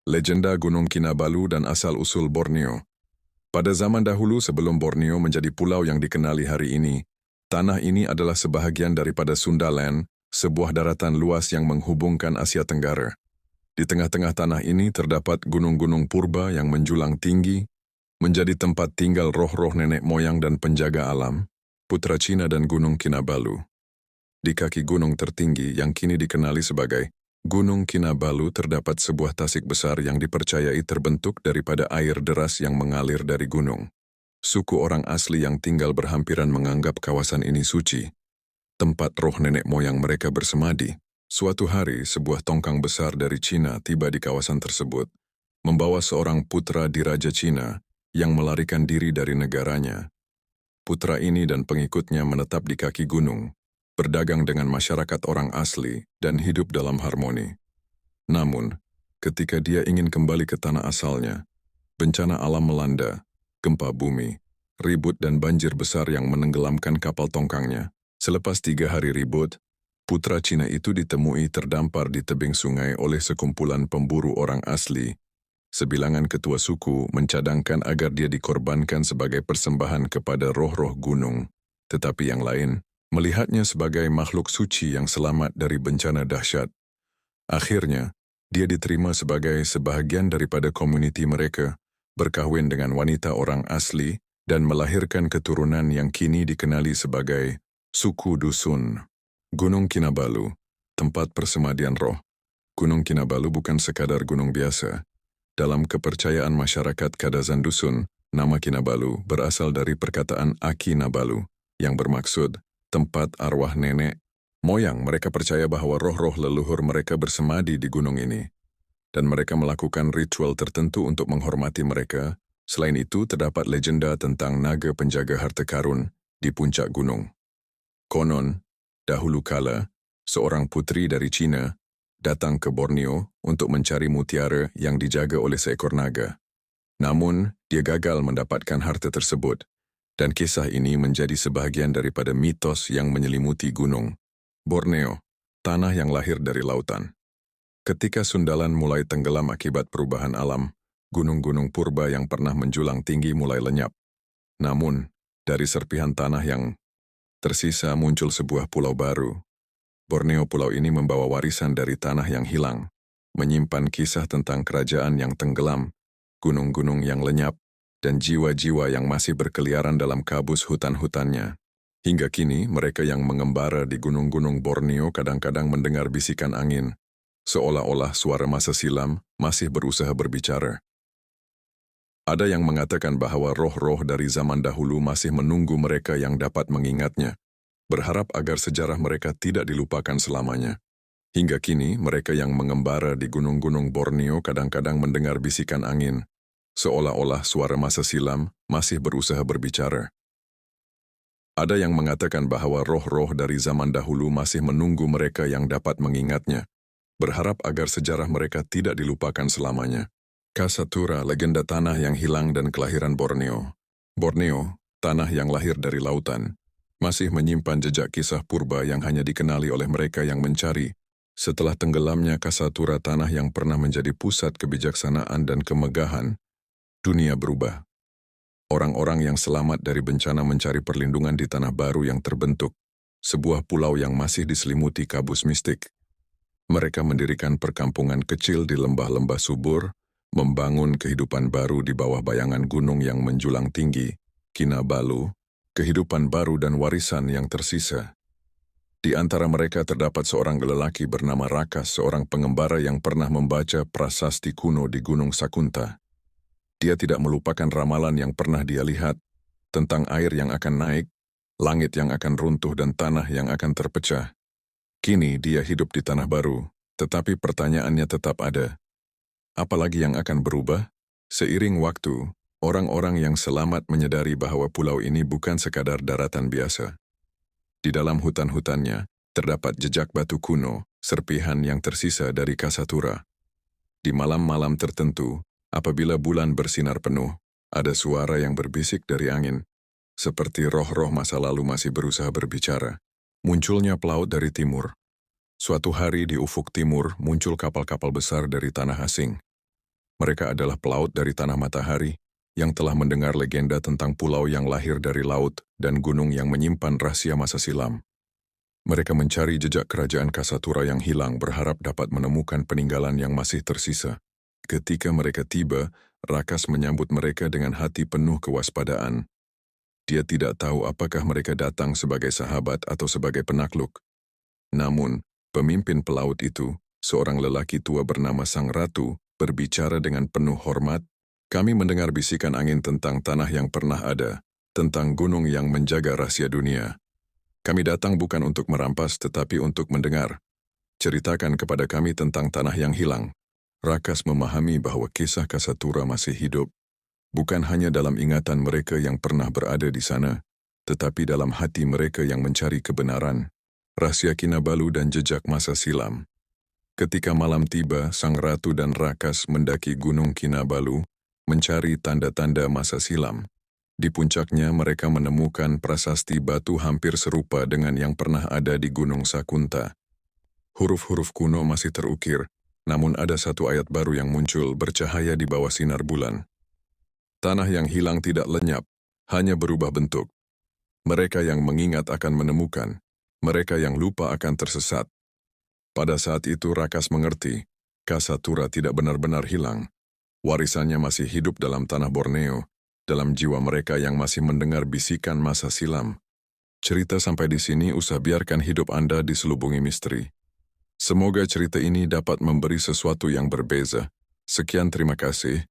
Legenda Gunung Kinabalu dan asal-usul Borneo. Pada zaman dahulu sebelum Borneo menjadi pulau yang dikenali hari ini, tanah ini adalah sebahagian daripada Sundaland, sebuah daratan luas yang menghubungkan Asia Tenggara. Di tengah-tengah tanah ini terdapat gunung-gunung purba yang menjulang tinggi, menjadi tempat tinggal roh-roh nenek moyang dan penjaga alam, Putra Cina dan Gunung Kinabalu. Di kaki gunung tertinggi yang kini dikenali sebagai Gunung Kinabalu terdapat sebuah tasik besar yang dipercayai terbentuk daripada air deras yang mengalir dari gunung. Suku orang asli yang tinggal berhampiran menganggap kawasan ini suci, tempat roh nenek moyang mereka bersemadi. Suatu hari, sebuah tongkang besar dari Cina tiba di kawasan tersebut, membawa seorang putra diraja Cina yang melarikan diri dari negaranya. Putra ini dan pengikutnya menetap di kaki gunung, berdagang dengan masyarakat orang asli, dan hidup dalam harmoni. Namun, ketika dia ingin kembali ke tanah asalnya, bencana alam melanda, gempa bumi, ribut dan banjir besar yang menenggelamkan kapal tongkangnya. Selepas 3 hari ribut, putra Cina itu ditemui terdampar di tebing sungai oleh sekumpulan pemburu orang asli. Sebilangan ketua suku mencadangkan agar dia dikorbankan sebagai persembahan kepada roh-roh gunung, tetapi yang lain melihatnya sebagai makhluk suci yang selamat dari bencana dahsyat. Akhirnya, dia diterima sebagai sebahagian daripada komuniti mereka, berkahwin dengan wanita orang asli, dan melahirkan keturunan yang kini dikenali sebagai suku Dusun. Gunung Kinabalu, tempat persemadian roh. Gunung Kinabalu bukan sekadar gunung biasa. Dalam kepercayaan masyarakat Kadazan Dusun, nama Kinabalu berasal dari perkataan Aki Nabalu, yang bermaksud tempat arwah nenek moyang. Mereka percaya bahwa roh-roh leluhur mereka bersemadi di gunung ini, dan mereka melakukan ritual tertentu untuk menghormati mereka. Selain itu, terdapat legenda tentang naga penjaga harta karun di puncak gunung. Konon, dahulu kala, seorang putri dari Cina datang ke Borneo untuk mencari mutiara yang dijaga oleh seekor naga. Namun, dia gagal mendapatkan harta tersebut, dan kisah ini menjadi sebahagian daripada mitos yang menyelimuti gunung Borneo, tanah yang lahir dari lautan. Ketika Sundaland mulai tenggelam akibat perubahan alam, gunung-gunung purba yang pernah menjulang tinggi mulai lenyap. Namun, dari serpihan tanah yang tersisa muncul sebuah pulau baru. Borneo, pulau ini membawa warisan dari tanah yang hilang, menyimpan kisah tentang kerajaan yang tenggelam, gunung-gunung yang lenyap, dan jiwa-jiwa yang masih berkeliaran dalam kabus hutan-hutannya. Hingga kini, mereka yang mengembara di gunung-gunung Borneo kadang-kadang mendengar bisikan angin, seolah-olah suara masa silam masih berusaha berbicara. Ada yang mengatakan bahwa roh-roh dari zaman dahulu masih menunggu mereka yang dapat mengingatnya, berharap agar sejarah mereka tidak dilupakan selamanya. Hingga kini, mereka yang mengembara di gunung-gunung Borneo kadang-kadang mendengar bisikan angin, seolah-olah suara masa silam masih berusaha berbicara. Ada yang mengatakan bahwa roh-roh dari zaman dahulu masih menunggu mereka yang dapat mengingatnya, berharap agar sejarah mereka tidak dilupakan selamanya. Kasatura, legenda tanah yang hilang dan kelahiran Borneo. Borneo, tanah yang lahir dari lautan, masih menyimpan jejak kisah purba yang hanya dikenali oleh mereka yang mencari. Setelah tenggelamnya Kasatura, tanah yang pernah menjadi pusat kebijaksanaan dan kemegahan, dunia berubah. Orang-orang yang selamat dari bencana mencari perlindungan di tanah baru yang terbentuk, sebuah pulau yang masih diselimuti kabus mistik. Mereka mendirikan perkampungan kecil di lembah-lembah subur, membangun kehidupan baru di bawah bayangan gunung yang menjulang tinggi, Kinabalu, kehidupan baru dan warisan yang tersisa. Di antara mereka terdapat seorang lelaki bernama Rakas, seorang pengembara yang pernah membaca prasasti kuno di Gunung Sakunta. Dia tidak melupakan ramalan yang pernah dia lihat tentang air yang akan naik, langit yang akan runtuh dan tanah yang akan terpecah. Kini dia hidup di tanah baru, tetapi pertanyaannya tetap ada. Apalagi yang akan berubah? Seiring waktu, orang-orang yang selamat menyadari bahwa pulau ini bukan sekadar daratan biasa. Di dalam hutan-hutannya, terdapat jejak batu kuno, serpihan yang tersisa dari Kasatura. Di malam-malam tertentu, apabila bulan bersinar penuh, ada suara yang berbisik dari angin, seperti roh-roh masa lalu masih berusaha berbicara. Munculnya pelaut dari timur. Suatu hari di ufuk timur muncul kapal-kapal besar dari tanah asing. Mereka adalah pelaut dari tanah matahari yang telah mendengar legenda tentang pulau yang lahir dari laut dan gunung yang menyimpan rahasia masa silam. Mereka mencari jejak kerajaan Kasatura yang hilang berharap dapat menemukan peninggalan yang masih tersisa. Ketika mereka tiba, Rakas menyambut mereka dengan hati penuh kewaspadaan. Dia tidak tahu apakah mereka datang sebagai sahabat atau sebagai penakluk. Namun, pemimpin pelaut itu, seorang lelaki tua bernama Sang Ratu, berbicara dengan penuh hormat. Kami mendengar bisikan angin tentang tanah yang pernah ada, tentang gunung yang menjaga rahasia dunia. Kami datang bukan untuk merampas tetapi untuk mendengar. Ceritakan kepada kami tentang tanah yang hilang. Rakas memahami bahwa kisah Kasatura masih hidup, bukan hanya dalam ingatan mereka yang pernah berada di sana, tetapi dalam hati mereka yang mencari kebenaran, rahasia Kinabalu dan jejak masa silam. Ketika malam tiba, Sang Ratu dan Rakas mendaki Gunung Kinabalu, mencari tanda-tanda masa silam. Di puncaknya mereka menemukan prasasti batu hampir serupa dengan yang pernah ada di Gunung Sakunta. Huruf-huruf kuno masih terukir, namun ada satu ayat baru yang muncul bercahaya di bawah sinar bulan. Tanah yang hilang tidak lenyap, hanya berubah bentuk. Mereka yang mengingat akan menemukan, mereka yang lupa akan tersesat. Pada saat itu Rakas mengerti, Kasatura tidak benar-benar hilang. Warisannya masih hidup dalam tanah Borneo, dalam jiwa mereka yang masih mendengar bisikan masa silam. Cerita sampai di sini usah biarkan hidup Anda diselubungi misteri. Semoga cerita ini dapat memberi sesuatu yang berbeza. Sekian terima kasih.